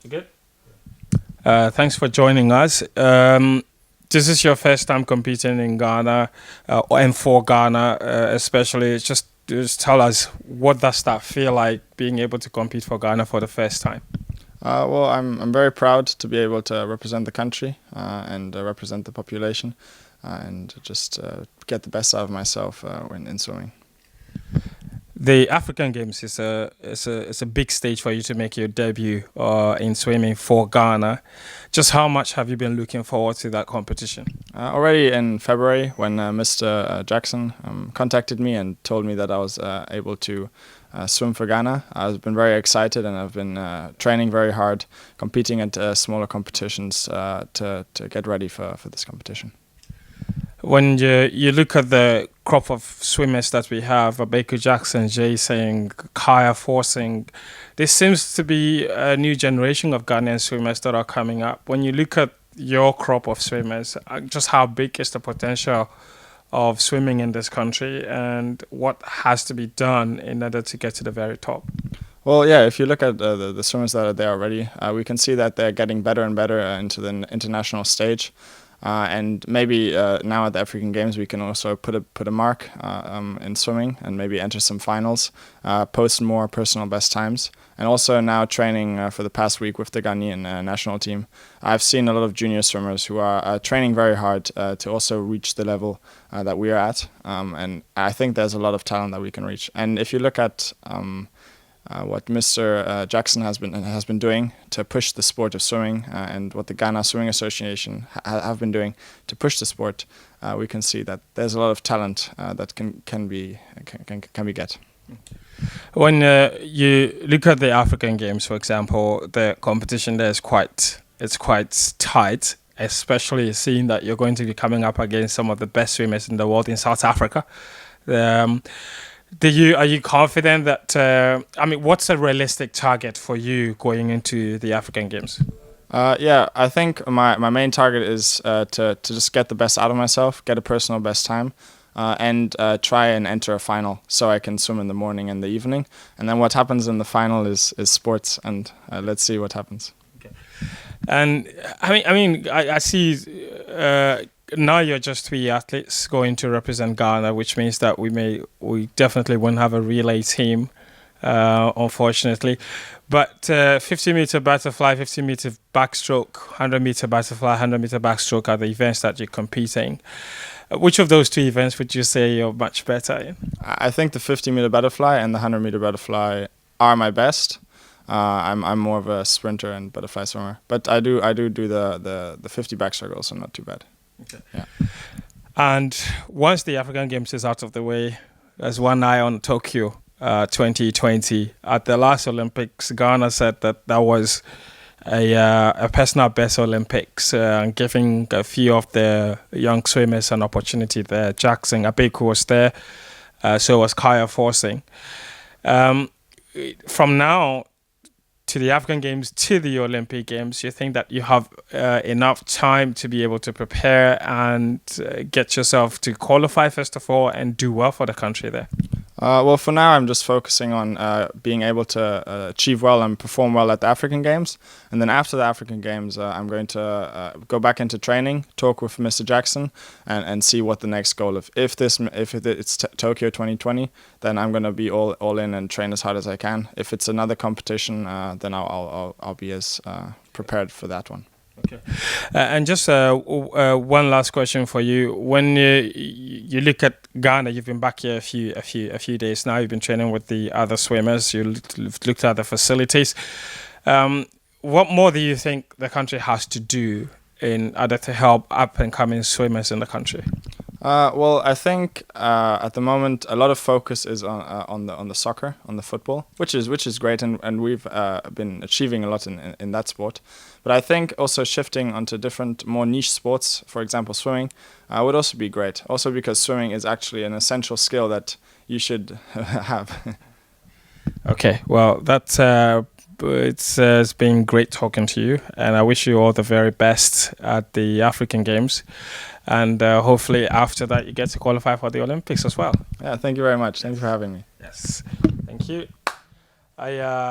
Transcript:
You good? Thanks for joining us. This is your first time competing in Ghana, and for Ghana, especially. Just tell us, what does that feel like, being able to compete for Ghana for the first time? Well, I'm very proud to be able to represent the country and represent the population and just get the best out of myself when in swimming. The African Games is a big stage for you to make your debut in swimming for Ghana. Just how much have you been looking forward to that competition? Already in February, when Mr. Jackson contacted me and told me that I was able to swim for Ghana, I've been very excited, and I've been training very hard, competing at smaller competitions to get ready for this competition. When you look at the crop of swimmers that we have, Baker Jackson, Jay Singh, Kaya Forsing, there seems to be a new generation of Ghanaian swimmers that are coming up. When you look at your crop of swimmers, just how big is the potential of swimming in this country, and what has to be done in order to get to the very top? Well, yeah, if you look at the swimmers that are there already, we can see that they're getting better and better into the international stage. And maybe now at the African Games we can also put a mark in swimming and maybe enter some finals, post more personal best times. And also now training for the past week with the Ghanaian national team, I've seen a lot of junior swimmers who are training very hard to also reach the level that we are at. And I think there's a lot of talent that we can reach. And if you look at what Mr. Jackson has been doing to push the sport of swimming, and what the Ghana Swimming Association have been doing to push the sport, we can see that there's a lot of talent that can be get. When you look at the African Games, for example, the competition there is quite tight, especially seeing that you're going to be coming up against some of the best swimmers in the world in South Africa. Are you confident that, what's a realistic target for you going into the African Games? Yeah, I think my main target is to just get the best out of myself, get a personal best time, and try and enter a final so I can swim in the morning and the evening. And then what happens in the final is sports, and let's see what happens. Okay. And I see. Now you're just three athletes going to represent Ghana, which means that we definitely won't have a relay team, unfortunately. But 50-meter butterfly, 50-meter backstroke, 100-meter butterfly, 100-meter backstroke are the events that you're competing. Which of those two events would you say you're much better in? I think the 50-meter butterfly and the 100-meter butterfly are my best. I'm more of a sprinter and butterfly swimmer, but I do the 50 backstroke also not too bad. Okay. Yeah. And once the African Games is out of the way, there's one eye on Tokyo 2020. At the last Olympics, Ghana said that was a personal best Olympics, giving a few of the young swimmers an opportunity there. Jackson Abeku was there, so was Kaya Forsing. From now to the African Games, to the Olympic Games, you think that you have enough time to be able to prepare and get yourself to qualify, first of all, and do well for the country there? Well, for now, I'm just focusing on being able to achieve well and perform well at the African Games. And then after the African Games, I'm going to go back into training, talk with Mr. Jackson, and see what the next goal is. If it's Tokyo 2020, then I'm going to be all in and train as hard as I can. If it's another competition, then I'll be as prepared for that one. Okay, and just one last question for you. When you look at Ghana, you've been back here a few days now. You've been training with the other swimmers. You've looked at the facilities. What more do you think the country has to do in order to help up and coming swimmers in the country? Well, I think at the moment a lot of focus is on the soccer, on the football, which is great, and we've been achieving a lot in that sport. But I think also shifting onto different, more niche sports, for example, swimming, would also be great. Also because swimming is actually an essential skill that you should have. Okay, well, it's been great talking to you, and I wish you all the very best at the African Games. And hopefully after that you get to qualify for the Olympics as well. Yeah, thank you very much. Thank you for having me. Yes, thank you.